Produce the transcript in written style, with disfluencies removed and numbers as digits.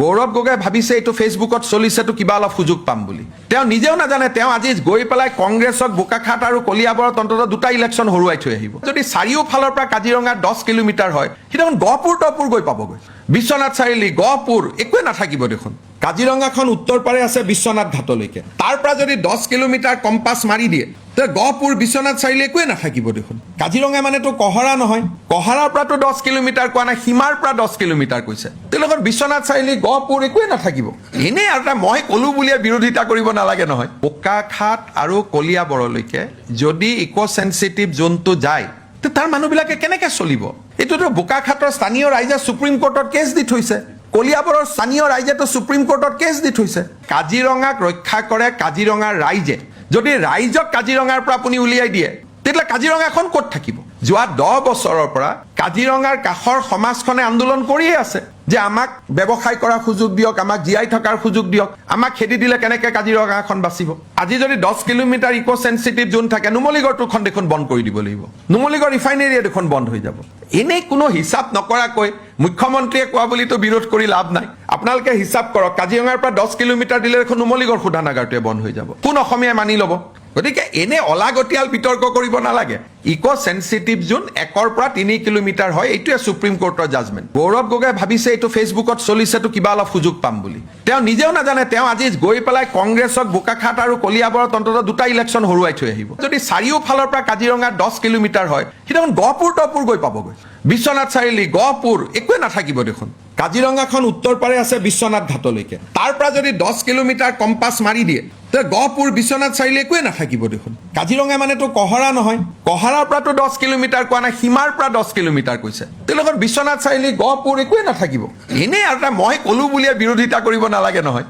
গৌৰৱ গগৈ ভাবিছে এইটো ফেচবুকত চলিছেতো কিবা অলপ সুযোগ পাম বুলি। তেওঁ নিজেও নাজানে তেওঁ আজি গৈ পেলাই কংগ্ৰেছক বোকাখাত আৰু কলিয়াবৰত অন্তত দুটা ইলেকশ্যন হৰুৱাই থৈ আহিব। যদি চাৰিওফালৰ পৰা কাজিৰঙা 10 কিলোমিটাৰ হয় সি দেখোন গহপুৰ তহপুৰ গৈ পাবগৈ। বিশ্বনাথ চাৰিআলি গহপুৰ একোৱে নাথাকিব দেখোন। কাজিৰঙাখন উত্তৰ পাৰে আছে বিশ্বনাথ ঘাটলৈকে, তাৰ পৰা যদি 10 কিলোমিটাৰ কম্পাছ মাৰি দিয়ে গহপুৰ বিশ্বনাথ চাৰিআলি একোৱে নাথাকিব দেখোন। কাজিৰঙা মানেতো কহৰা নহয়, কহৰাৰ পৰাতো 10 কিলোমিটাৰ কোৱা নাই, সীমাৰ পৰা 10 কিলোমিটাৰ কৈছে। তেওঁলোকৰ বিশ্বনাথ চাৰিআলি গহপুৰ একোৱে নাথাকিব। এনেই আৰু মই কলো বুলিয়ে বিৰোধিতা কৰিব নালাগে নহয়। বোকাখাত আৰু কলিয়াবৰলৈকে যদি ইক' চেঞ্চিটিভ জোনটো যায় তাৰ মানুহবিলাকে কেনেকে চলিব? এইটোতো বোকাখাতৰ স্থানীয় ৰাইজে সুপ্ৰিম কোৰ্টত কেছ দি থৈছে, কলিয়াবৰৰ স্থানীয় ৰাইজেতো সুপ্ৰিম কোৰ্টত কেছ দি থৈছে। কাজিৰঙাক ৰক্ষা কৰে কাজিৰঙাৰ ৰাইজে। যদি ৰাইজক কাজিৰঙাৰ পৰা আপুনি উলিয়াই দিয়ে তেতিয়াহ'লে কাজিৰঙাখন ক'ত থাকিব? যোৱা 10 বছৰৰ পৰা কাজিৰঙাৰ কাষৰ সমাজখনে আন্দোলন কৰিয়ে আছে যে আমাক ব্যৱসায় কৰাৰ সুযোগ দিয়ক, আমাক জীয়াই থকাৰ সুযোগ দিয়ক, আমাক খেদি দিলে কেনেকে কাজিৰঙাখন বাচিব। আজি যদি 10 কিলোমিটাৰ ইক' চেঞ্চিটিভ জোন থাকে নুমলীগড়টোখন দেখোন বন্ধ কৰি দিব লাগিব, নুমলীগড় ৰিফাইনেৰীয়ে দেখোন বন্ধ হৈ যাব। এনেই কোনো হিচাপ নকৰাকৈ মুখ্যমন্ত্ৰীয়ে কোৱা বুলিতো বিৰোধ কৰি লাভ নাই। আপোনালোকে হিচাপ কৰক, কাজিৰঙাৰ পৰা 10 কিলোমিটাৰ দিলে দেখোন নুমলীগড় শোধনাগাৰটোৱে বন্ধ হৈ যাব। কোন অসমীয়াই মানি ল'ব? গতিকে এনে অলাগতিয়াল বিতৰ্ক কৰিব নালাগে। ইক' চেঞ্চিটিভ জোন 1 পৰা 3 কিলোমিটাৰ হয়, এইটোৱে সুপ্ৰিম কোৰ্টৰ জাজমেণ্ট। গৌৰৱ গগৈ ভাবিছে এইটো ফেচবুকত চলিছেতো কিবা অলপ সুযোগ পাম বুলি। তেওঁ নিজেও নাজানে তেওঁ আজি গৈ পেলাই কংগ্ৰেছক বোকাখাত আৰু কলিয়াবৰত অন্তত দুটা ইলেকশ্যন হৰুৱাই থৈ আহিব। যদি চাৰিওফালৰ পৰা কাজিৰঙা 10 কিলোমিটাৰ হয় সি দেখোন গহপুৰ তহপুৰ গৈ পাবগৈ। বিশ্বনাথ চাৰিআলি গহপুৰ একোৱে নাথাকিব দেখোন। কাজিৰঙাখন উত্তৰ পাৰে আছে বিশ্বনাথ ঘাটলৈকে, তাৰ পৰা যদি 10 কিলোমিটাৰ কম্পাছ মাৰি দিয়ে গহপুৰ বিশ্বনাথ চাৰিআলি একোৱে নাথাকিব দেখোন। কাজিৰঙা মানেতো কহৰা নহয়, কহৰাৰ পৰাতো 10 কিলোমিটাৰ কোৱা নাই, সীমাৰ পৰা 10 কিলোমিটাৰ কৈছে। তেওঁলোকৰ বিশ্বনাথ চাৰিআলি গহপুৰ একোৱে নাথাকিব। এনেই আৰু মই কলো বুলিয়ে বিৰোধিতা কৰিব নালাগে নহয়।